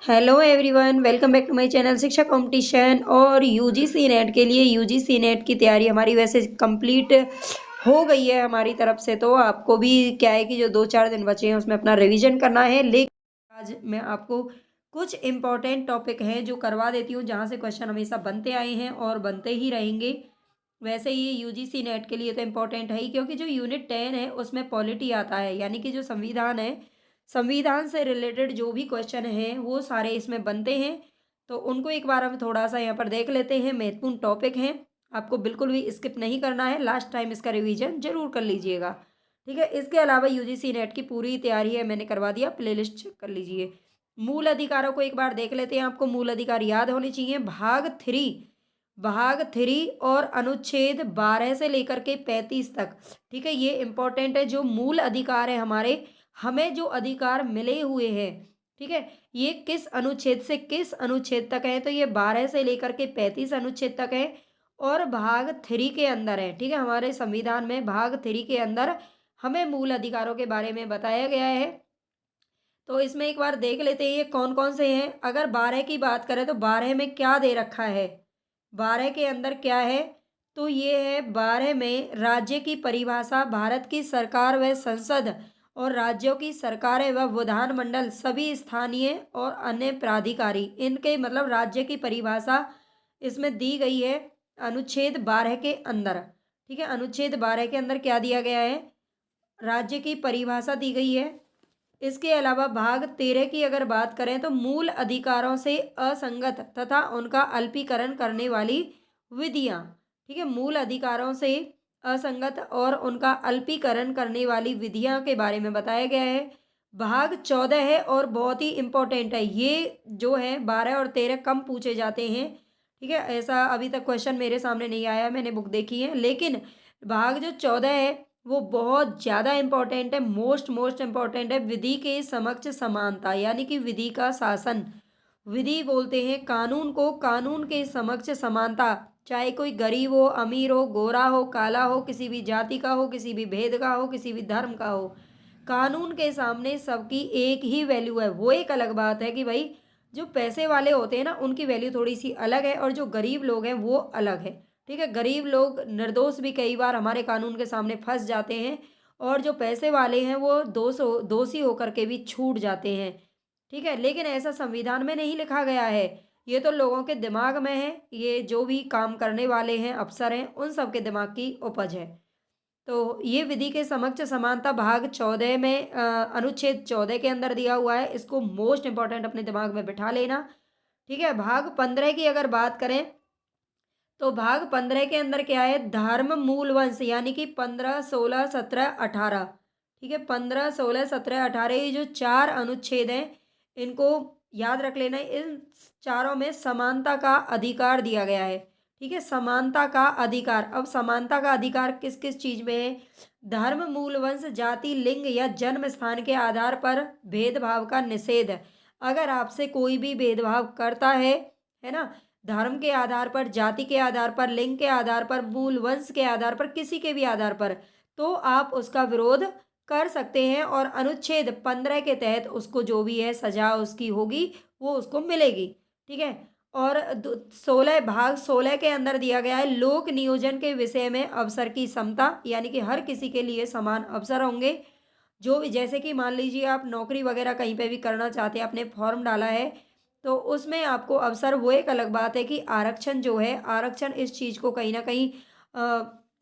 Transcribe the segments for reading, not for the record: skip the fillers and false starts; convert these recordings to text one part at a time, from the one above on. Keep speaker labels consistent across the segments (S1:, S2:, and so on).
S1: Hello everyone, welcome back to my channel Shiksha competition. और UGC NET के लिए UGC net की तैयारी हमारी वैसे कंप्लीट हो गई है हमारी तरफ से। तो आपको भी क्या है कि जो 2-4 दिन बचे हैं उसमें अपना रिवीजन करना है। लेकिन आज मैं आपको कुछ इम्पोर्टेंट टॉपिक हैं जो करवा देती हूँ, जहाँ से क्वेश्चन हमेशा बनते आए हैं और बनते ही रहेंगे। वैसे ये यूजीसी नेट के लिए तो इम्पोर्टेंट है ही, क्योंकि जो यूनिट 10 है उसमें पॉलिटी आता है, यानी कि जो संविधान है, संविधान से रिलेटेड जो भी क्वेश्चन हैं वो सारे इसमें बनते हैं। तो उनको एक बार हम थोड़ा सा यहाँ पर देख लेते हैं। महत्वपूर्ण टॉपिक हैं, आपको बिल्कुल भी स्किप नहीं करना है। लास्ट टाइम इसका रिवीजन जरूर कर लीजिएगा, ठीक है। इसके अलावा यूजीसी नेट की पूरी तैयारी है, मैंने करवा दिया, प्लेलिस्ट चेक कर लीजिए। मूल अधिकारों को एक बार देख लेते हैं। आपको मूल अधिकार याद होने चाहिए। भाग 3 और अनुच्छेद 12 से लेकर के 35 तक, ठीक है। ये इंपॉर्टेंट है। जो मूल अधिकार है हमारे, हमें जो अधिकार मिले हुए हैं, ठीक है, ये किस अनुच्छेद से किस अनुच्छेद तक है, तो ये 12 से लेकर के 35 अनुच्छेद तक है और भाग 3 के अंदर है, ठीक है। हमारे संविधान में भाग 3 के अंदर हमें मूल अधिकारों के बारे में बताया गया है। तो इसमें एक बार देख लेते हैं ये कौन कौन से हैं। अगर 12 की बात करें तो 12 में क्या दे रखा है, 12 के अंदर क्या है, तो ये है 12 में राज्य की परिभाषा, भारत की सरकार व संसद और राज्यों की सरकारें व विधानमंडल सभी स्थानीय और अन्य प्राधिकारी, इनके मतलब राज्य की परिभाषा इसमें दी गई है अनुच्छेद 12 के अंदर, ठीक है। अनुच्छेद 12 के अंदर क्या दिया गया है, राज्य की परिभाषा दी गई है। इसके अलावा भाग 13 की अगर बात करें तो मूल अधिकारों से असंगत तथा उनका अल्पीकरण करने वाली विधियां, ठीक है। मूल अधिकारों से असंगत और उनका अल्पीकरण करने वाली विधियां के बारे में बताया गया है। भाग 14 है और बहुत ही इम्पोर्टेंट है। ये जो है 12 और 13 कम पूछे जाते हैं, ठीक है। ऐसा अभी तक क्वेश्चन मेरे सामने नहीं आया, मैंने बुक देखी है, लेकिन भाग जो 14 है वो बहुत ज़्यादा इम्पोर्टेंट है। मोस्ट इम्पोर्टेंट है। विधि के समक्ष समानता, यानी कि विधि का शासन, विधि बोलते हैं कानून को, कानून के समक्ष समानता, चाहे कोई गरीब हो, अमीर हो, गोरा हो, काला हो, किसी भी जाति का हो, किसी भी भेद का हो, किसी भी धर्म का हो, कानून के सामने सबकी एक ही वैल्यू है। वो एक अलग बात है कि भाई जो पैसे वाले होते हैं ना, उनकी वैल्यू थोड़ी सी अलग है और जो गरीब लोग हैं वो अलग है, ठीक है। गरीब लोग निर्दोष भी कई बार हमारे कानून के सामने फंस जाते हैं और जो पैसे वाले हैं वो दोषी होकर के भी छूट जाते हैं, ठीक है। लेकिन ऐसा संविधान में नहीं लिखा गया है, ये तो लोगों के दिमाग में है। ये जो भी काम करने वाले हैं, अफसर हैं, उन सब के दिमाग की उपज है। तो ये विधि के समक्ष समानता भाग 14 में अनुच्छेद 14 के अंदर दिया हुआ है। इसको मोस्ट इंपॉर्टेंट अपने दिमाग में बिठा लेना, ठीक है। भाग 15 की अगर बात करें तो भाग 15 के अंदर क्या है, धर्म मूल वंश, यानी कि 15, 16, 17, 18, ठीक है। 15, 16, 17, 18 ये जो 4 अनुच्छेद हैं, इनको याद रख लेना। इन चारों में समानता का अधिकार दिया गया है, ठीक है। समानता का अधिकार, अब समानता का अधिकार किस किस चीज में है, धर्म मूल वंश, जाति, लिंग या जन्म स्थान के आधार पर भेदभाव का निषेध। अगर आपसे कोई भी भेदभाव करता है ना, धर्म के आधार पर, जाति के आधार पर, लिंग के आधार पर, मूल वंश के आधार पर, किसी के भी आधार पर, तो आप उसका विरोध कर सकते हैं और अनुच्छेद 15 के तहत उसको जो भी है सजा उसकी होगी, वो उसको मिलेगी, ठीक है। और 16 के अंदर दिया गया है लोक नियोजन के विषय में अवसर की समता, यानी कि हर किसी के लिए समान अवसर होंगे। जो भी, जैसे कि मान लीजिए आप नौकरी वगैरह कहीं पे भी करना चाहते हैं, आपने फॉर्म डाला है, तो उसमें आपको अवसर, वो एक अलग बात है कि आरक्षण जो है, आरक्षण इस चीज़ को कहीं ना कहीं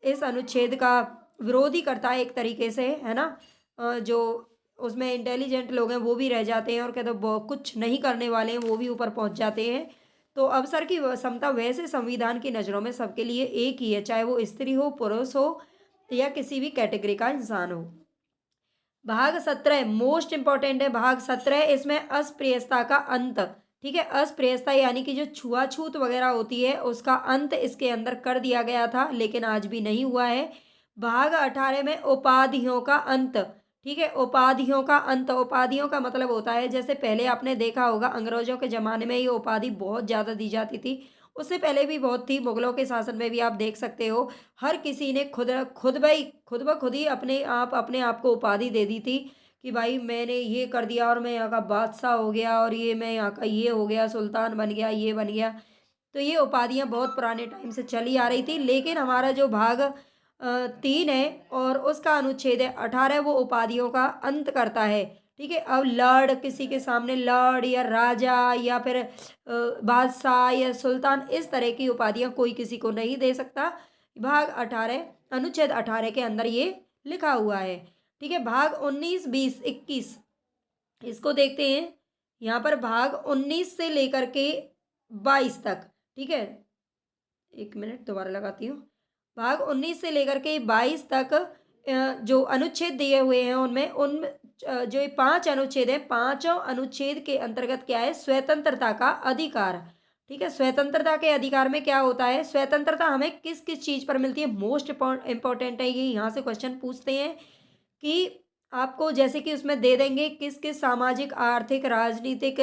S1: इस अनुच्छेद का विरोध ही करता है एक तरीके से, है ना। जो उसमें इंटेलिजेंट लोग हैं वो भी रह जाते हैं और कहते हैं कुछ नहीं करने वाले हैं वो भी ऊपर पहुंच जाते हैं। तो अवसर की समता वैसे संविधान की नज़रों में सबके लिए एक ही है, चाहे वो स्त्री हो, पुरुष हो या किसी भी कैटेगरी का इंसान हो। भाग 17 मोस्ट इंपॉर्टेंट है। भाग 17 इसमें अस्पृश्यता का अंत, ठीक है। अस्पृश्यता यानी कि जो छुआछूत वगैरह होती है उसका अंत इसके अंदर कर दिया गया था, लेकिन आज भी नहीं हुआ है। भाग 18 में उपाधियों का अंत, ठीक है। उपाधियों का अंत, उपाधियों का मतलब होता है, जैसे पहले आपने देखा होगा अंग्रेजों के ज़माने में ये उपाधि बहुत ज़्यादा दी जाती थी, उससे पहले भी बहुत थी, मुगलों के शासन में भी आप देख सकते हो। हर किसी ने खुद खुद ब खुद ही अपने आप को उपाधि दे दी थी कि भाई मैंने ये कर दिया और मैं यहाँ का बादशाह हो गया और ये मैं यहाँ का ये हो गया, सुल्तान बन गया, ये बन गया। तो ये उपाधियाँ बहुत पुराने टाइम से चली आ रही थी, लेकिन हमारा जो भाग 3 है और उसका अनुच्छेद है 18, वो उपाधियों का अंत करता है। ठीक है, अब लॉर्ड, किसी के सामने लॉर्ड या राजा या फिर बादशाह या सुल्तान, इस तरह की उपाधियाँ कोई किसी को नहीं दे सकता। भाग 18, अनुच्छेद 18 के अंदर ये लिखा हुआ है। ठीक है, भाग 19, 20, 21 इसको देखते हैं। यहाँ पर भाग 19 से लेकर के 22 तक। ठीक है, एक मिनट दोबारा लगाती हूँ। भाग 19 से लेकर के 22 तक जो अनुच्छेद दिए हुए हैं उनमें जो ये 5 अनुच्छेद हैं, पांचों अनुच्छेद के अंतर्गत क्या है, स्वतंत्रता का अधिकार। ठीक है, स्वतंत्रता के अधिकार में क्या होता है, स्वतंत्रता हमें किस किस चीज़ पर मिलती है, मोस्ट इंपॉर्टेंट है ये, यहाँ से क्वेश्चन पूछते हैं कि आपको जैसे कि उसमें दे देंगे किस किस सामाजिक, आर्थिक, राजनीतिक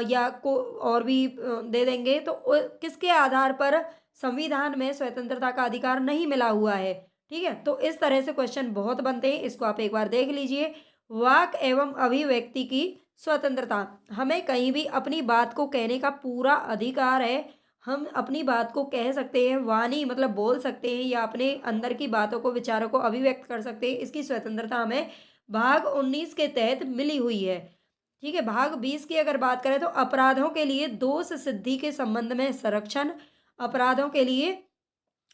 S1: या को और भी दे देंगे, तो किसके आधार पर संविधान में स्वतंत्रता का अधिकार नहीं मिला हुआ है। ठीक है, तो इस तरह से क्वेश्चन बहुत बनते हैं, इसको आप एक बार देख लीजिए। वाक एवं अभिव्यक्ति की स्वतंत्रता, हमें कहीं भी अपनी बात को कहने का पूरा अधिकार है। हम अपनी बात को कह सकते हैं, वाणी मतलब बोल सकते हैं, या अपने अंदर की बातों को, विचारों को अभिव्यक्त कर सकते हैं। इसकी स्वतंत्रता हमें भाग 19 के तहत मिली हुई है। ठीक है, भाग 20 की अगर बात करें तो अपराधों के लिए दोष सिद्धि के संबंध में संरक्षण, अपराधों के लिए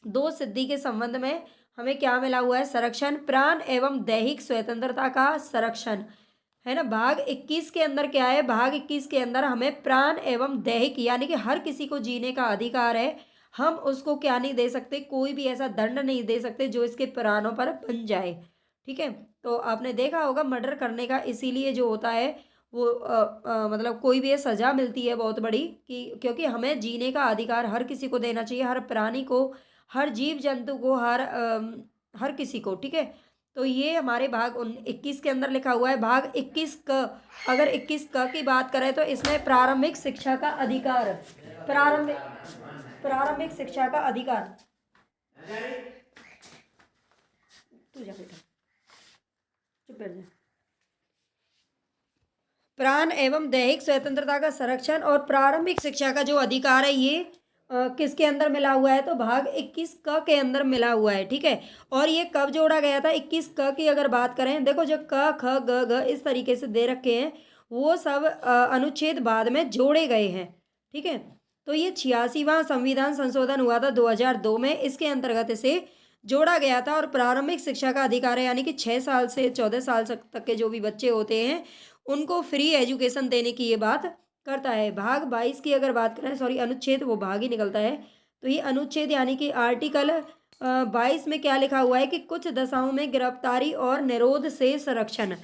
S1: दोष सिद्धि के संबंध में हमें क्या मिला हुआ है, संरक्षण। प्राण एवं दैहिक स्वतंत्रता का संरक्षण है ना। भाग 21 के अंदर क्या है, भाग 21 के अंदर हमें प्राण एवं दैहिक यानी कि हर किसी को जीने का अधिकार है। हम उसको क्या नहीं दे सकते, कोई भी ऐसा दंड नहीं दे सकते जो इसके प्राणों पर बन जाए। ठीक है, तो आपने देखा होगा मर्डर करने का इसीलिए जो होता है वो मतलब कोई भी ये सज़ा मिलती है बहुत बड़ी, कि क्योंकि हमें जीने का अधिकार हर किसी को देना चाहिए, हर प्राणी को, हर जीव जंतु को, हर किसी को। ठीक है, तो ये हमारे भाग 21 के अंदर लिखा हुआ है। भाग 21 क, अगर 21 क की बात करें तो इसमें प्रारंभिक शिक्षा का अधिकार, प्रारंभिक प्रारंभिक शिक्षा का अधिकार। तू जा बेटा, चुप बैठ जा। प्राण एवं दैहिक स्वतंत्रता का संरक्षण और प्रारंभिक शिक्षा का जो अधिकार है, ये किसके अंदर मिला हुआ है, तो भाग 21 क के अंदर मिला हुआ है। ठीक है, और ये कब जोड़ा गया था, 21 क की अगर बात करें, देखो जो क ख ग घ इस तरीके से दे रखे हैं, वो सब अनुच्छेद बाद में जोड़े गए हैं। ठीक है, तो ये 86वां संविधान संशोधन हुआ था 2002 में, इसके अंतर्गत इसे जोड़ा गया था। और प्रारंभिक शिक्षा का अधिकार है, यानी कि 6 साल से 14 साल तक के जो भी बच्चे होते हैं उनको फ्री एजुकेशन देने की ये बात करता है। भाग 22 की अगर बात करें, सॉरी अनुच्छेद, वो भाग ही निकलता है, तो ये अनुच्छेद यानी कि आर्टिकल 22 में क्या लिखा हुआ है कि कुछ दशाओं में गिरफ्तारी और निरोध से संरक्षण,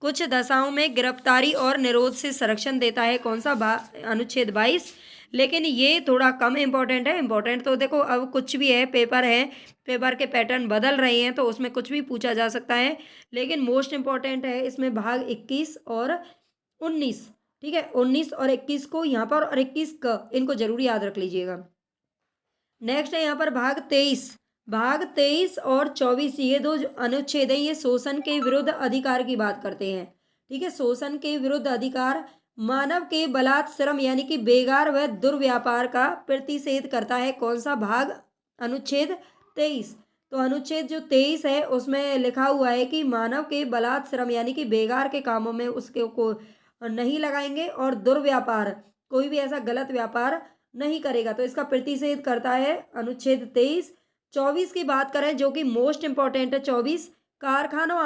S1: कुछ दशाओं में गिरफ्तारी और निरोध से संरक्षण देता है। कौन सा अनुच्छेद 22। लेकिन ये थोड़ा कम इम्पोर्टेंट है। इम्पोर्टेंट तो देखो अब कुछ भी है, पेपर है, पेपर के पैटर्न बदल रहे हैं, तो उसमें कुछ भी पूछा जा सकता है, लेकिन मोस्ट इम्पोर्टेंट है इसमें भाग 21 और 19। ठीक है, 19 और 21 को यहाँ पर, और 21 का इनको जरूर याद रख लीजिएगा। नेक्स्ट है यहाँ पर भाग 23। भाग 23 और 24, ये दो जो अनुच्छेद हैं, ये शोषण के विरुद्ध अधिकार की बात करते हैं। ठीक है, शोषण के विरुद्ध अधिकार, मानव के बलात्श्रम यानी कि बेगार व दुर्व्यापार का प्रतिषेध करता है। कौन सा भाग, अनुच्छेद 23। तो अनुच्छेद जो 23 है उसमें लिखा हुआ है कि मानव के बलात्श्रम यानी कि बेगार के कामों में उसके को नहीं लगाएंगे, और दुर्व्यापार, कोई भी ऐसा गलत व्यापार नहीं करेगा, तो इसका प्रतिषेध करता है अनुच्छेद 23। 24 की बात करें जो कि मोस्ट इंपॉर्टेंट है, 24, कारखानों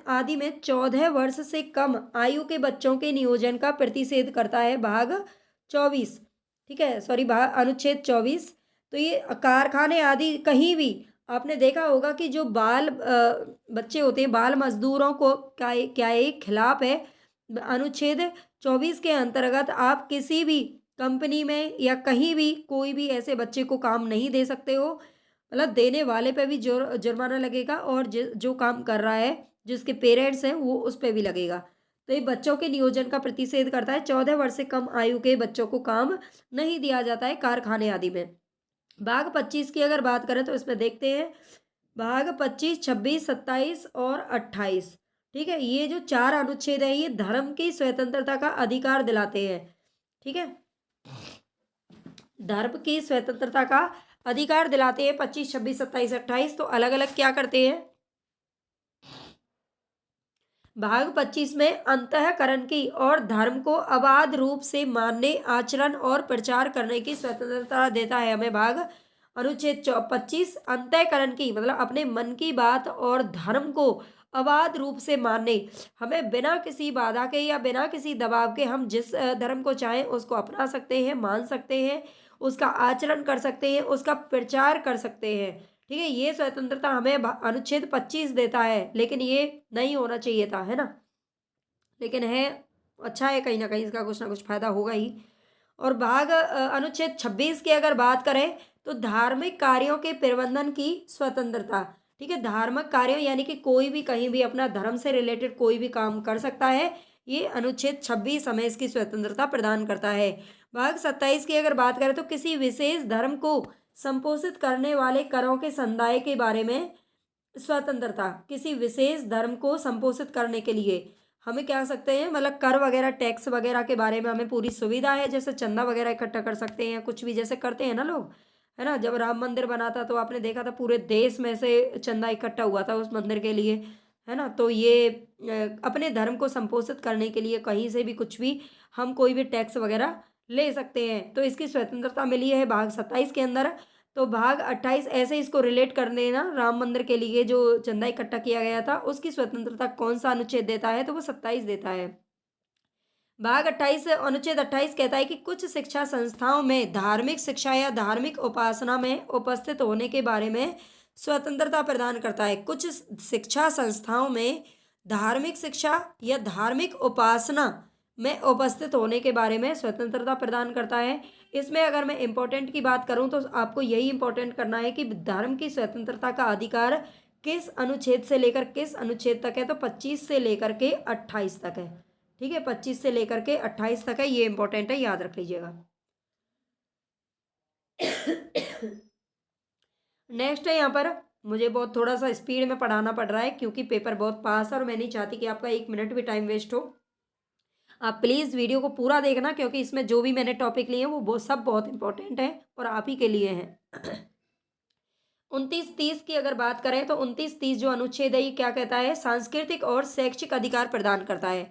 S1: आदि में 14 वर्ष से कम आयु के बच्चों के नियोजन का प्रतिषेध करता है भाग 24। ठीक है, सॉरी, भाग अनुच्छेद 24। तो ये कारखाने आदि कहीं भी आपने देखा होगा कि जो बाल बच्चे होते हैं, बाल मजदूरों को क्या एक खिलाफ है। अनुच्छेद 24 के अंतर्गत आप किसी भी कंपनी में या कहीं भी कोई भी ऐसे बच्चे को काम नहीं दे सकते हो, मतलब देने वाले पे भी जुर्माना लगेगा, और जो काम कर रहा है, जिसके पेरेंट्स हैं, वो उस पर भी लगेगा। तो ये बच्चों के नियोजन का प्रतिषेध करता है। 14 वर्ष से कम आयु के बच्चों को काम नहीं दिया जाता है कारखाने आदि में। भाग 25 की अगर बात करें तो इसमें देखते हैं, भाग 25, 26, 27 और 28। ठीक है, ये जो 4 अनुच्छेद है ये धर्म की स्वतंत्रता का अधिकार दिलाते हैं। ठीक है, धर्म की स्वतंत्रता का अधिकार दिलाते हैं। 25, 26, 27, 28 तो अलग अलग क्या करते हैं। भाग 25 में अंतःकरण की और धर्म को अबाध रूप से मानने, आचरण और प्रचार करने की स्वतंत्रता देता है हमें। भाग अनुच्छेद 25 अंतःकरण की मतलब अपने मन की बात और धर्म को अबाध रूप से मानने, हमें बिना किसी बाधा के या बिना किसी दबाव के हम जिस धर्म को चाहें उसको अपना सकते हैं, मान सकते हैं, उसका आचरण कर सकते हैं, उसका प्रचार कर सकते हैं। ठीक है, ये स्वतंत्रता हमें अनुच्छेद 25 देता है, लेकिन ये नहीं होना चाहिए था, है ना, लेकिन है, अच्छा है, कहीं ना कहीं इसका कुछ ना कुछ फायदा होगा ही। और भाग अनुच्छेद 26 की अगर बात करें तो धार्मिक कार्यों के प्रबंधन की स्वतंत्रता। ठीक है, धार्मिक कार्यों यानी कि कोई भी कहीं भी अपना धर्म से रिलेटेड कोई भी काम कर सकता है, ये अनुच्छेद 26 हमें इसकी स्वतंत्रता प्रदान करता है। भाग 27 की अगर बात करें तो किसी विशेष धर्म को संपोषित करने वाले करों के समुदाय के बारे में स्वतंत्रता। किसी विशेष धर्म को संपोषित करने के लिए हमें क्या सकते हैं, मतलब कर वगैरह टैक्स वगैरह के बारे में हमें पूरी सुविधा है, जैसे चंदा वगैरह इकट्ठा कर सकते हैं, कुछ भी जैसे करते हैं ना लोग, है ना। जब राम मंदिर बना था तो आपने देखा था पूरे देश में से चंदा इकट्ठा हुआ था उस मंदिर के लिए, है ना। तो ये अपने धर्म को संपोषित करने के लिए कहीं से भी कुछ भी हम कोई भी टैक्स वगैरह ले सकते हैं, तो इसकी स्वतंत्रता मिली है भाग 27 के अंदर। तो भाग 28 ऐसे इसको रिलेट कर देना, राम मंदिर के लिए जो चंदा इकट्ठा किया गया था उसकी स्वतंत्रता कौन सा अनुच्छेद देता है, तो वो 27 देता है। भाग 28 अनुच्छेद 28 कहता है कि कुछ शिक्षा संस्थाओं में धार्मिक शिक्षा या धार्मिक उपासना में उपस्थित होने के बारे में स्वतंत्रता प्रदान करता है। कुछ शिक्षा संस्थाओं में धार्मिक शिक्षा या धार्मिक उपासना में उपस्थित होने के बारे में स्वतंत्रता प्रदान करता है। इसमें अगर मैं इम्पोर्टेंट की बात करूं तो आपको यही इम्पोर्टेंट करना है कि धर्म की स्वतंत्रता का अधिकार किस अनुच्छेद से लेकर किस अनुच्छेद तक है, तो 25 से लेकर के 28 तक है। ठीक है, 25 से लेकर के 28 तक है, ये इंपॉर्टेंट है, याद रख लीजिएगा। नेक्स्ट है यहाँ पर, मुझे बहुत थोड़ा सा स्पीड में पढ़ाना पड़ रहा है क्योंकि पेपर बहुत पास है और मैं नहीं चाहती कि आपका 1 मिनट भी टाइम वेस्ट हो। आप प्लीज़ वीडियो को पूरा देखना क्योंकि इसमें जो भी मैंने टॉपिक लिए हैं वो सब बहुत इंपॉर्टेंट है और आप ही के लिए हैं। 29-30 की अगर बात करें तो 29-30 जो अनुच्छेद है ये क्या कहता है, सांस्कृतिक और शैक्षिक अधिकार प्रदान करता है।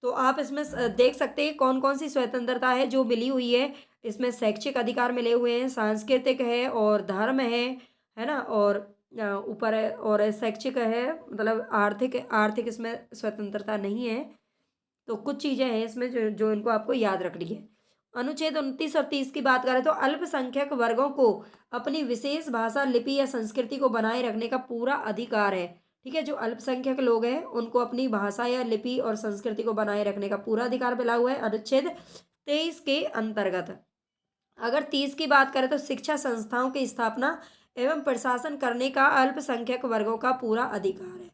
S1: तो आप इसमें देख सकते हैं कौन कौन सी स्वतंत्रता है जो मिली हुई है। इसमें शैक्षिक अधिकार मिले हुए हैं, सांस्कृतिक है और धर्म है ना, और ऊपर है और शैक्षिक है, मतलब आर्थिक आर्थिक इसमें स्वतंत्रता नहीं है। तो कुछ चीज़ें हैं इसमें जो जो इनको आपको याद रखनी है। अनुच्छेद 29 और 30 की बात करें तो अल्पसंख्यक वर्गों को अपनी विशेष भाषा, लिपि या संस्कृति को बनाए रखने का पूरा अधिकार है। ठीक है, जो अल्पसंख्यक लोग हैं उनको अपनी भाषा या लिपि और संस्कृति को बनाए रखने का पूरा अधिकार मिला हुआ है अनुच्छेद 23 के अंतर्गत। अगर 30 की बात करें तो शिक्षा संस्थाओं की स्थापना एवं प्रशासन करने का अल्पसंख्यक वर्गों का पूरा अधिकार है।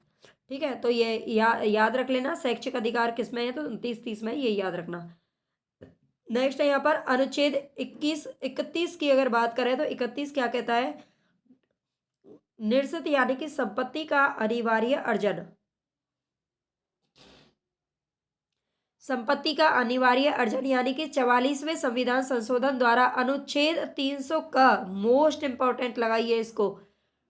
S1: ठीक है, तो ये याद रख लेना, शैक्षिक अधिकार किस में है, तो 29-30 में, ये याद रखना। नेक्स्ट है यहाँ पर अनुच्छेद 21-31 की अगर बात करें तो 31 क्या कहता है, निश्चित यानी कि संपत्ति का अनिवार्य अर्जन। संपत्ति का अनिवार्य अर्जन यानी कि 44वें संविधान संशोधन द्वारा अनुच्छेद 300 का, मोस्ट इंपॉर्टेंट लगाइए इसको।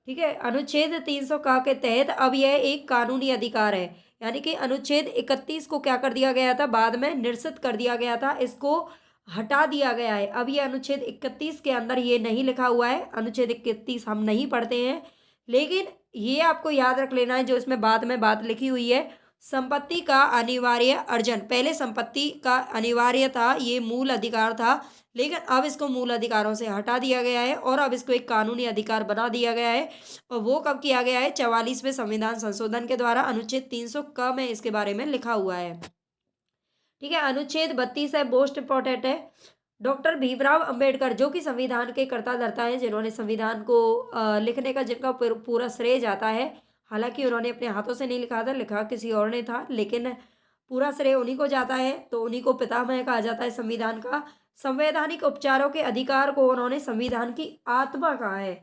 S1: ठीक है, अनुच्छेद 300 का के तहत अब यह एक कानूनी अधिकार है। यानी कि अनुच्छेद 31 को क्या कर दिया गया था, बाद में निरसित कर दिया गया था, इसको हटा दिया गया है। अब ये अनुच्छेद 31 के अंदर ये नहीं लिखा हुआ है, अनुच्छेद 31 हम नहीं पढ़ते हैं, लेकिन ये आपको याद रख लेना है जो इसमें बाद में बात लिखी हुई है, संपत्ति का अनिवार्य अर्जन। पहले संपत्ति का अनिवार्य था, ये मूल अधिकार था, लेकिन अब इसको मूल अधिकारों से हटा दिया गया है और अब इसको एक कानूनी अधिकार बना दिया गया है। और वो कब किया गया है, 44वें संविधान संशोधन के द्वारा, अनुच्छेद 300 क में इसके बारे में लिखा हुआ है। ठीक है, अनुच्छेद 32 है, मोस्ट इंपॉर्टेंट है। डॉक्टर भीमराव अंबेडकर जो कि संविधान के कर्ता धर्ता हैं, जिन्होंने संविधान को लिखने का जिनका पूरा श्रेय जाता है, हालांकि उन्होंने अपने हाथों से नहीं लिखा था, लिखा किसी और ने था, लेकिन पूरा श्रेय उन्हीं को जाता है, तो उन्हीं को पितामह कहा जाता है संविधान का। संवैधानिक उपचारों के अधिकार को उन्होंने संविधान की आत्मा कहा है।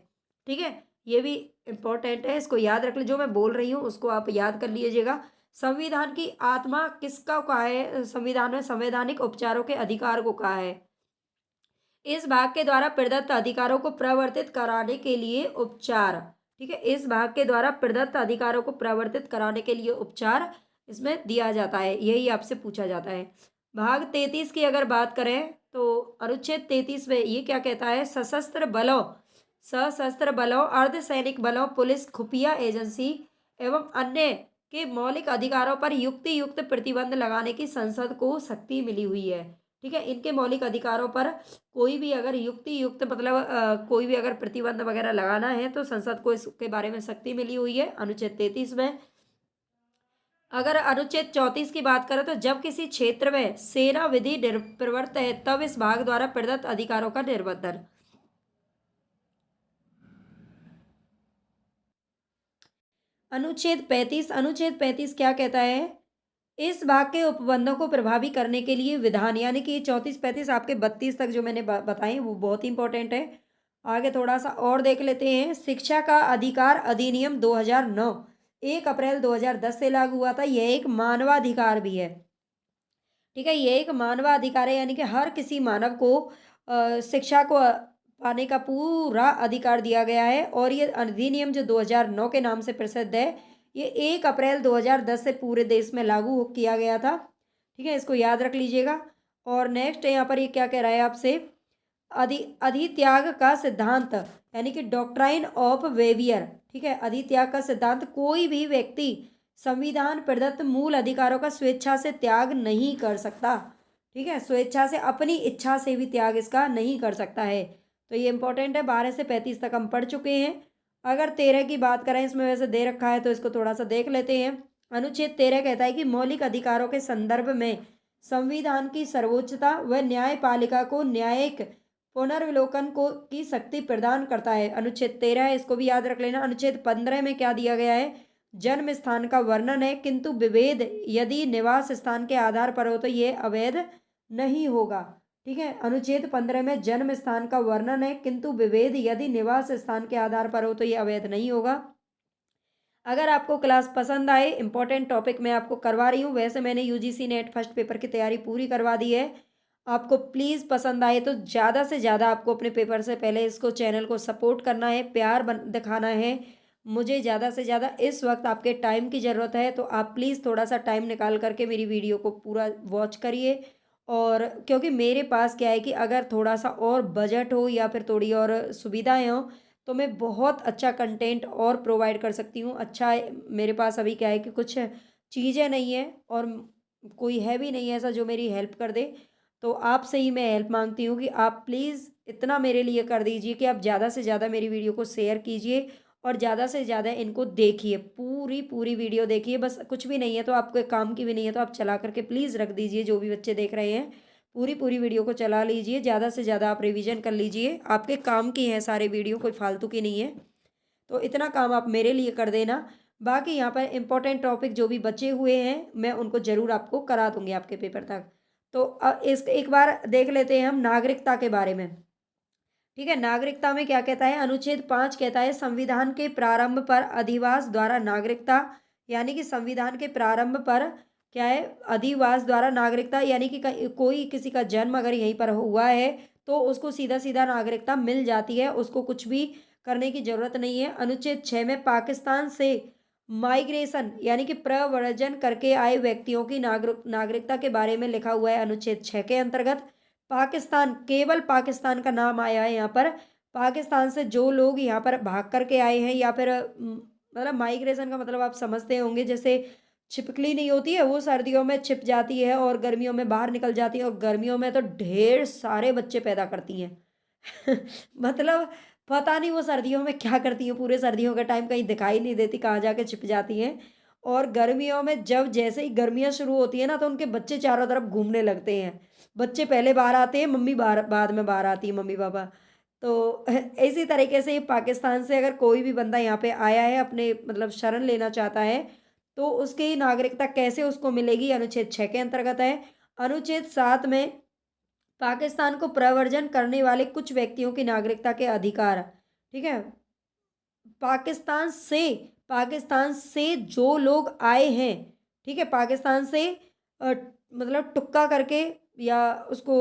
S1: ठीक है, ये भी इम्पोर्टेंट है, इसको याद रख लीजिए, जो मैं बोल रही हूँ उसको आप याद कर लीजिएगा। संविधान की आत्मा किसका कहा है? संविधान में संवैधानिक उपचारों के अधिकार को कहा है। इस भाग के द्वारा प्रदत्त अधिकारों को प्रवर्तित कराने के लिए उपचार, ठीक है, इस भाग के द्वारा प्रदत्त अधिकारों को प्रवर्तित कराने के लिए उपचार इसमें दिया जाता है, यही आपसे पूछा जाता है। भाग 33 की अगर बात करें तो अनुच्छेद 33 में ये क्या कहता है? सशस्त्र बलों, अर्धसैनिक बलों, पुलिस, खुफिया एजेंसी एवं अन्य के मौलिक अधिकारों पर युक्तियुक्त प्रतिबंध लगाने की संसद को शक्ति मिली हुई है। ठीक है, इनके मौलिक अधिकारों पर कोई भी अगर युक्तियुक्त मतलब कोई भी अगर प्रतिबंध वगैरह लगाना है तो संसद को इसके बारे में शक्ति मिली हुई है अनुच्छेद 33 में। अगर अनुच्छेद 34 की बात करें तो जब किसी क्षेत्र में सेना विधि प्रवृत्त है तब इस भाग द्वारा प्रदत्त अधिकारों का निर्वर्तन। अनुच्छेद 35 क्या कहता है? इस भाग के उपबंधों को प्रभावी करने के लिए विधान, यानी कि 34-35 आपके 32 तक जो मैंने बताए वो बहुत इंपॉर्टेंट है। आगे थोड़ा सा और देख लेते हैं। शिक्षा का अधिकार अधिनियम 2009 1 अप्रैल 2010 से लागू हुआ था। यह एक मानवाधिकार भी है। ठीक है, ये एक मानवाधिकार है, यानी कि हर किसी मानव को शिक्षा को पाने का पूरा अधिकार दिया गया है। और ये अधिनियम जो 2009 के नाम से प्रसिद्ध है, ये 1 अप्रैल 2010 से पूरे देश में लागू किया गया था। ठीक है, इसको याद रख लीजिएगा। और नेक्स्ट यहाँ पर ये क्या कह रहा है आपसे? अधित्याग का सिद्धांत, यानी कि डॉक्ट्राइन ऑफ वेवियर। ठीक है, अधित्याग का सिद्धांत, कोई भी व्यक्ति संविधान प्रदत्त मूल अधिकारों का स्वेच्छा से त्याग नहीं कर सकता। ठीक है, स्वेच्छा से, अपनी इच्छा से भी त्याग इसका नहीं कर सकता है। तो ये इंपॉर्टेंट है। 12 से 35 तक हम पढ़ चुके हैं। अगर 13 की बात करें, इसमें वैसे दे रखा है तो इसको थोड़ा सा देख लेते हैं। अनुच्छेद 13 कहता है कि मौलिक अधिकारों के संदर्भ में संविधान की सर्वोच्चता व न्यायपालिका को न्यायिक पुनर्विलोकन को की शक्ति प्रदान करता है। अनुच्छेद 13 है, इसको भी याद रख लेना। अनुच्छेद 15 में क्या दिया गया है? जन्म स्थान का वर्णन है, किंतु विभेद यदि निवास स्थान के आधार पर हो तो ये अवैध नहीं होगा। ठीक है, अनुच्छेद 15 में जन्म स्थान का वर्णन है, किंतु विभेद यदि निवास स्थान के आधार पर हो तो ये अवैध नहीं होगा। अगर आपको क्लास पसंद आए, इंपॉर्टेंट टॉपिक मैं आपको करवा रही हूँ। वैसे मैंने यूजीसी नेट फर्स्ट पेपर की तैयारी पूरी करवा दी है। आपको प्लीज़ पसंद आए तो ज़्यादा से ज़्यादा आपको अपने पेपर से पहले इसको चैनल को सपोर्ट करना है, प्यार दिखाना है। मुझे ज़्यादा से ज़्यादा इस वक्त आपके टाइम की ज़रूरत है, तो आप प्लीज़ थोड़ा सा टाइम निकाल करके मेरी वीडियो को पूरा वॉच करिए। और क्योंकि मेरे पास क्या है कि अगर थोड़ा सा और बजट हो या फिर थोड़ी और सुविधाएं हों तो मैं बहुत अच्छा कंटेंट और प्रोवाइड कर सकती हूँ। अच्छा मेरे पास अभी क्या है कि कुछ चीज़ें नहीं है और कोई है भी नहीं ऐसा जो मेरी हेल्प कर दे। तो आपसे ही मैं हेल्प मांगती हूँ कि आप प्लीज़ इतना मेरे लिए कर दीजिए कि आप ज़्यादा से ज़्यादा मेरी वीडियो को शेयर कीजिए और ज़्यादा से ज़्यादा इनको देखिए, पूरी पूरी वीडियो देखिए। बस कुछ भी नहीं है तो आपको एक काम की भी नहीं है तो आप चला करके प्लीज़ रख दीजिए। जो भी बच्चे देख रहे हैं पूरी पूरी वीडियो को चला लीजिए, ज़्यादा से ज़्यादा आप रिवीजन कर लीजिए। आपके काम की हैं सारे वीडियो, कोई फालतू की नहीं है। तो इतना काम आप मेरे लिए कर देना। बाकी यहाँ पर इम्पोर्टेंट टॉपिक जो भी बचे हुए हैं मैं उनको ज़रूर आपको करा दूँगी आपके पेपर तक। तो इस एक बार देख लेते हैं हम नागरिकता के बारे में। ठीक है, नागरिकता में क्या कहता है? अनुच्छेद 5 कहता है संविधान के प्रारंभ पर अधिवास द्वारा नागरिकता, यानी कि संविधान के प्रारंभ पर क्या है? अधिवास द्वारा नागरिकता, यानी कि कोई किसी का जन्म अगर यहीं पर हुआ है तो उसको सीधा सीधा नागरिकता मिल जाती है, उसको कुछ भी करने की जरूरत नहीं है। अनुच्छेद 6 में पाकिस्तान से माइग्रेशन यानी कि प्रव्रजन करके आए व्यक्तियों की नागरिकता के बारे में लिखा हुआ है अनुच्छेद 6 के अंतर्गत। पाकिस्तान, केवल पाकिस्तान का नाम आया है यहाँ पर। पाकिस्तान से जो लोग यहाँ पर भाग करके आए हैं या फिर मतलब माइग्रेशन का मतलब आप समझते होंगे, जैसे छिपकली नहीं होती है वो सर्दियों में छिप जाती है और गर्मियों में बाहर निकल जाती है और गर्मियों में तो ढेर सारे बच्चे पैदा करती हैं। मतलब पता नहीं वो सर्दियों में क्या करती हैं, पूरे सर्दियों का टाइम कहीं दिखाई नहीं देती, कहाँ जाके छिप जाती हैं। और गर्मियों में जब जैसे ही गर्मियाँ शुरू होती है ना तो उनके बच्चे चारों तरफ घूमने लगते हैं। बच्चे पहले बाहर आते हैं, मम्मी बाहर बाद में बाहर आती है, मम्मी पापा। तो इसी तरीके से पाकिस्तान से अगर कोई भी बंदा यहाँ पे आया है, अपने मतलब शरण लेना चाहता है तो उसकी नागरिकता कैसे उसको मिलेगी? अनुच्छेद 6 के अंतर्गत है। अनुच्छेद 7 में पाकिस्तान को प्रव्रजन करने वाले कुछ व्यक्तियों की नागरिकता के अधिकार। ठीक है, पाकिस्तान से पाकिस्तान से जो लोग आए हैं, ठीक है, पाकिस्तान से मतलब टुक्का करके या उसको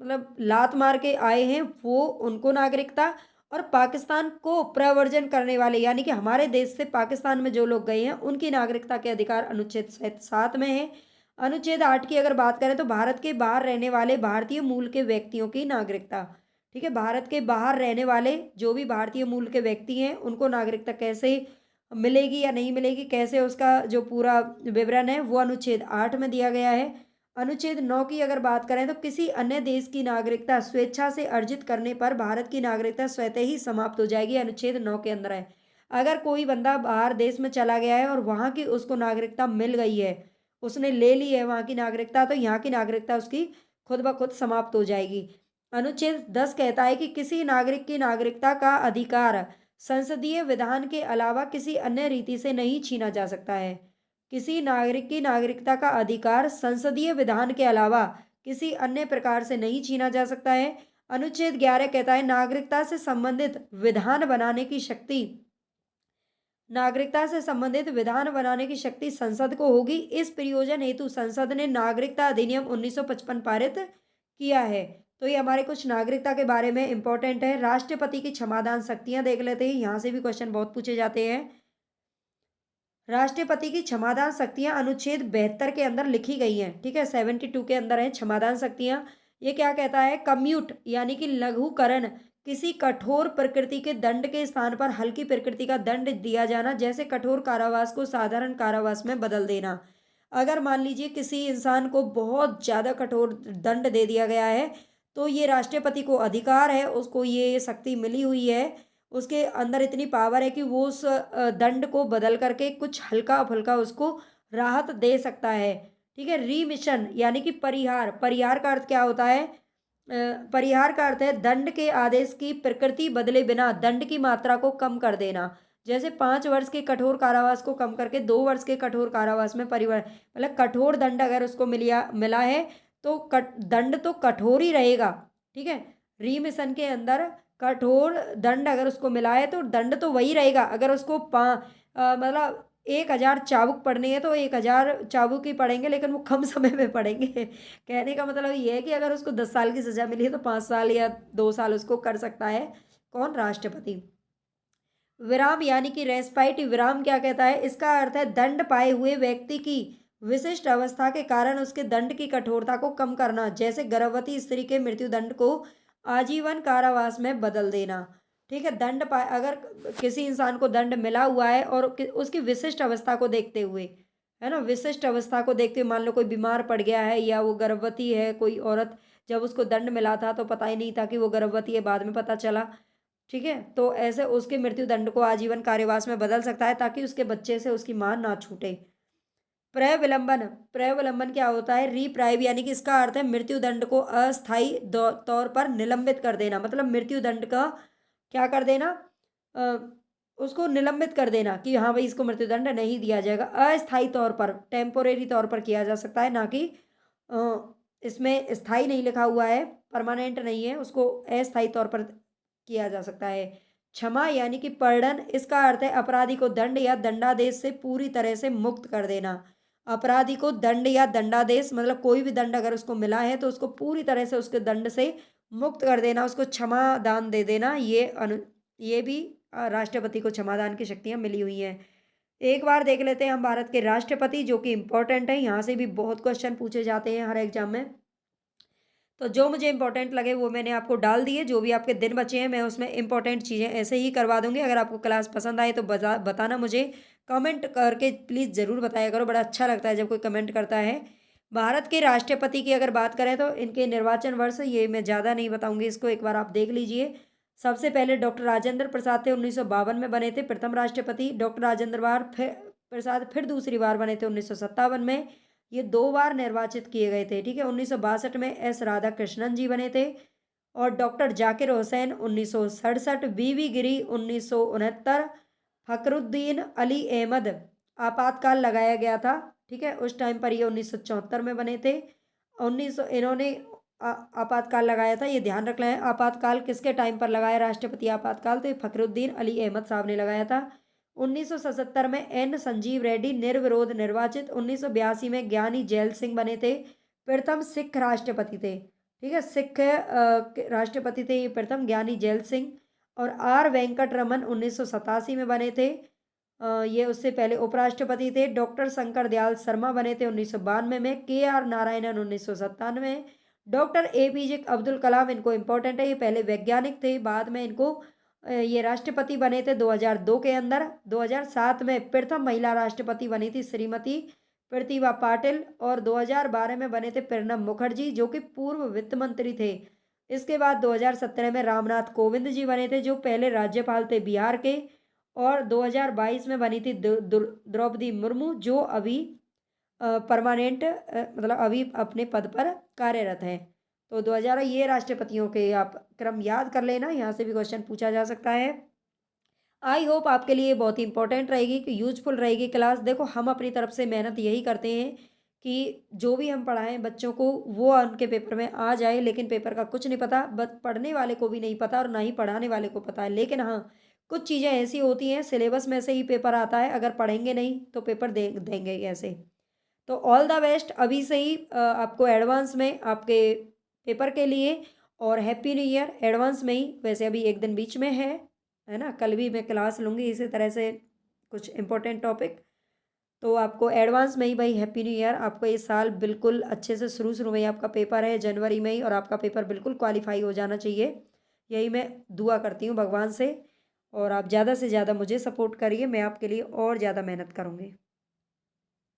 S1: मतलब लात मार के आए हैं, वो उनको नागरिकता, और पाकिस्तान को प्रव्रजन करने वाले यानी कि हमारे देश से पाकिस्तान में जो लोग गए हैं उनकी नागरिकता के अधिकार अनुच्छेद 7 में है। अनुच्छेद 8 की अगर बात करें तो भारत के बाहर रहने वाले भारतीय मूल के व्यक्तियों की नागरिकता। ठीक है, भारत के बाहर रहने वाले जो भी भारतीय मूल के व्यक्ति हैं उनको नागरिकता कैसे मिलेगी या नहीं मिलेगी, कैसे उसका जो पूरा विवरण है वो अनुच्छेद 8 में दिया गया है। अनुच्छेद 9 की अगर बात करें तो किसी अन्य देश की नागरिकता स्वेच्छा से अर्जित करने पर भारत की नागरिकता स्वतः ही समाप्त हो जाएगी, अनुच्छेद 9 के अंदर है। अगर कोई बंदा बाहर देश में चला गया है और वहाँ की उसको नागरिकता मिल गई है, उसने ले ली है वहाँ की नागरिकता, तो यहाँ की नागरिकता उसकी खुद ब खुद समाप्त हो जाएगी। अनुच्छेद 10 कहता है कि किसी नागरिक की नागरिकता का अधिकार संसदीय विधान के अलावा किसी अन्य रीति से नहीं छीना जा सकता है। किसी नागरिक की नागरिकता का अधिकार संसदीय विधान के अलावा किसी अन्य प्रकार से नहीं छीना जा सकता है। अनुच्छेद 11 कहता है नागरिकता से संबंधित विधान बनाने की शक्ति संसद को होगी। इस प्रयोजन हेतु संसद ने नागरिकता अधिनियम 1955 पारित किया है। तो ये हमारे कुछ नागरिकता के बारे में इंपॉर्टेंट है। राष्ट्रपति की क्षमादान शक्तियां देख लेते हैं, यहाँ से भी क्वेश्चन बहुत पूछे जाते हैं। राष्ट्रपति की क्षमादान शक्तियां अनुच्छेद 72 के अंदर लिखी गई हैं। ठीक है, 72 के अंदर है क्षमादान शक्तियां। ये क्या कहता है, कम्यूट यानी कि लघुकरण, किसी कठोर प्रकृति के दंड के स्थान पर हल्की प्रकृति का दंड दिया जाना, जैसे कठोर कारावास को साधारण कारावास में बदल देना। अगर मान लीजिए किसी इंसान को बहुत ज़्यादा कठोर दंड दे दिया गया है, तो ये राष्ट्रपति को अधिकार है, उसको ये शक्ति मिली हुई है, उसके अंदर इतनी पावर है कि वो उस दंड को बदल करके कुछ हल्का फुल्का उसको राहत दे सकता है। ठीक है, रीमिशन यानी कि परिहार, परिहार का अर्थ क्या होता है, परिहार का अर्थ है दंड के आदेश की प्रकृति बदले बिना दंड की मात्रा को कम कर देना। जैसे 5 वर्ष के कठोर कारावास को कम करके 2 वर्ष के कठोर कारावास में परिवर्तन, मतलब कठोर दंड अगर उसको मिला है तो दंड तो कठोर ही रहेगा। ठीक है, रीमिशन के अंदर कठोर दंड अगर उसको मिला है तो दंड तो वही रहेगा। अगर उसको मतलब 1000 चाबुक पड़नी है तो 1000 चाबुक ही पड़ेंगे, लेकिन वो कम समय में पड़ेंगे। कहने का मतलब ये है कि अगर उसको 10 साल की सजा मिली है तो 5 साल या 2 साल उसको कर सकता है। कौन, राष्ट्रपति। विराम यानी कि रेस्पाइट, विराम क्या कहता है, इसका अर्थ है दंड पाए हुए व्यक्ति की विशिष्ट अवस्था के कारण उसके दंड की कठोरता को कम करना, जैसे गर्भवती स्त्री के मृत्यु दंड को आजीवन कारावास में बदल देना। ठीक है, दंड पाए, अगर किसी इंसान को दंड मिला हुआ है और उसकी विशिष्ट अवस्था को देखते हुए, है ना, विशिष्ट अवस्था को देखते हुए, मान लो कोई बीमार पड़ गया है या वो गर्भवती है, कोई औरत, जब उसको दंड मिला था तो पता ही नहीं था कि वो गर्भवती है, बाद में पता चला। ठीक है, तो ऐसे उसके मृत्यु दंड को आजीवन कारावास में बदल सकता है ताकि उसके बच्चे से उसकी मां ना छूटे। प्रविलंबन, प्रविलंबन क्या होता है, रीप्राइव यानी कि इसका अर्थ है मृत्यु दंड को अस्थायी तौर पर निलंबित कर देना। मतलब मृत्यु दंड का क्या कर देना, अ, उसको निलंबित कर देना कि हाँ भाई इसको मृत्यु दंड नहीं दिया जाएगा। अस्थायी तौर पर, टेम्पोरेरी तौर पर किया जा सकता है, ना कि इसमें स्थायी नहीं लिखा हुआ है, परमानेंट नहीं है, उसको अस्थायी तौर पर किया जा सकता है। क्षमा यानी कि पर्डन, इसका अर्थ है अपराधी को दंड या दंडादेश से पूरी तरह से मुक्त कर देना। अपराधी को दंड या दंडादेश, मतलब कोई भी दंड अगर उसको मिला है तो उसको पूरी तरह से उसके दंड से मुक्त कर देना, उसको क्षमा दान दे देना। ये भी राष्ट्रपति को क्षमादान की शक्तियाँ मिली हुई हैं। एक बार देख लेते हैं हम भारत के राष्ट्रपति, जो कि इम्पोर्टेंट है, यहाँ से भी बहुत क्वेश्चन पूछे जाते हैं हर एग्जाम में। तो जो मुझे इंपॉर्टेंट लगे वो मैंने आपको डाल दिए। जो भी आपके दिन बचे हैं मैं उसमें इंपॉर्टेंट चीज़ें ऐसे ही करवा दूंगी। अगर आपको क्लास पसंद आए तो बताना मुझे, कमेंट करके प्लीज़ ज़रूर बताया करो, बड़ा अच्छा लगता है जब कोई कमेंट करता है। भारत के राष्ट्रपति की अगर बात करें तो इनके निर्वाचन वर्ष, ये मैं ज़्यादा नहीं बताऊंगी, इसको एक बार आप देख लीजिए। सबसे पहले डॉक्टर राजेंद्र प्रसाद थे, 1952 में बने थे प्रथम राष्ट्रपति। डॉक्टर प्रसाद फिर दूसरी बार बने थे 1957 में। ये 2 बार निर्वाचित किए गए थे। ठीक है, 1962 में एस राधाकृष्णन जी बने थे, और डॉक्टर जाकिर हुसैन 1967, बीवी गिरी 1969, फखरुद्दीन अली अहमद आपातकाल लगाया गया था। ठीक है, उस टाइम पर ये 1974 में बने थे। इन्होंने आपातकाल लगाया था, ये ध्यान रख लें। आपातकाल किसके टाइम पर लगाया राष्ट्रपति आपातकाल, तो ये फखरुद्दीन अली अहमद साहब ने लगाया था। 1977 में एन संजीव रेड्डी निर्विरोध निर्वाचित। 1982 में ज्ञानी जैल सिंह बने थे, प्रथम सिख राष्ट्रपति थे। ठीक है, सिख राष्ट्रपति थे ये प्रथम, ज्ञानी जैल सिंह। और आर वेंकट रमन 1987 में बने थे, ये उससे पहले उपराष्ट्रपति थे। डॉक्टर शंकर दयाल शर्मा बने थे 1992 में। K R Narayanan 1997। Doctor APJ Abdul Kalam, इनको इम्पोर्टेंट है, ये पहले वैज्ञानिक थे, बाद में इनको ये राष्ट्रपति बने थे 2002 के अंदर। 2007 में प्रथम महिला राष्ट्रपति बनी थी श्रीमती प्रतिभा पाटिल। और 2012 में बने थे प्रणब मुखर्जी, जो कि पूर्व वित्त मंत्री थे। इसके बाद 2017 में रामनाथ कोविंद जी बने थे, जो पहले राज्यपाल थे बिहार के। और 2022 में बनी थी द्रौपदी मुर्मू, जो अभी परमानेंट मतलब अभी अपने पद पर कार्यरत हैं। तो 2000 ये राष्ट्रपतियों के आप क्रम याद कर लेना, यहाँ से भी क्वेश्चन पूछा जा सकता है। आई होप आपके लिए बहुत ही इंपॉर्टेंट रहेगी, कि यूजफुल रहेगी क्लास। देखो, हम अपनी तरफ से मेहनत यही करते हैं कि जो भी हम पढ़ाएं बच्चों को वो उनके पेपर में आ जाए, लेकिन पेपर का कुछ नहीं पता, बस पढ़ने वाले को भी नहीं पता और ना ही पढ़ाने वाले को पता है। लेकिन हाँ, कुछ चीज़ें ऐसी होती हैं, सिलेबस में से ही पेपर आता है, अगर पढ़ेंगे नहीं तो पेपर देंगे कैसे। तो ऑल द बेस्ट अभी से ही आपको एडवांस में आपके पेपर के लिए। और हैप्पी न्यू ईयर एडवांस में ही। वैसे अभी एक दिन बीच में है ना, कल भी मैं क्लास लूँगी इसी तरह से कुछ इंपॉर्टेंट टॉपिक। तो आपको एडवांस में ही भाई हैप्पी न्यू ईयर। आपको ये साल बिल्कुल अच्छे से शुरू में ही आपका पेपर है जनवरी में ही, और आपका पेपर बिल्कुल क्वालिफाई हो जाना चाहिए, यही मैं दुआ करती हूँ भगवान से। और आप ज़्यादा से ज़्यादा मुझे सपोर्ट करिए, मैं आपके लिए और ज़्यादा मेहनत करूँगी।